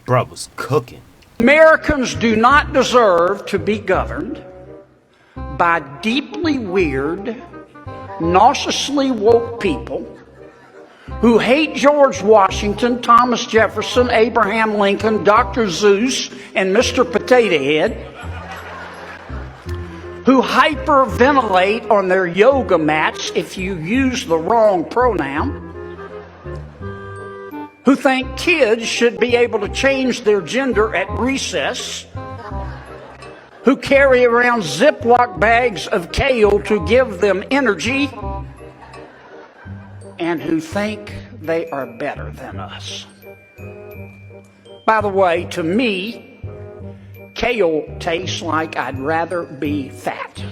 Bruh was cooking. Americans do not deserve to be governed by deeply weird, nauseously woke people who hate George Washington, Thomas Jefferson, Abraham Lincoln, Dr. Zeus, and Mr. Potato Head, who hyperventilate on their yoga mats if you use the wrong pronoun, who think kids should be able to change their gender at recess, who carry around Ziploc bags of kale to give them energy, and who think they are better than us. By the way, to me, kale tastes like I'd rather be fat.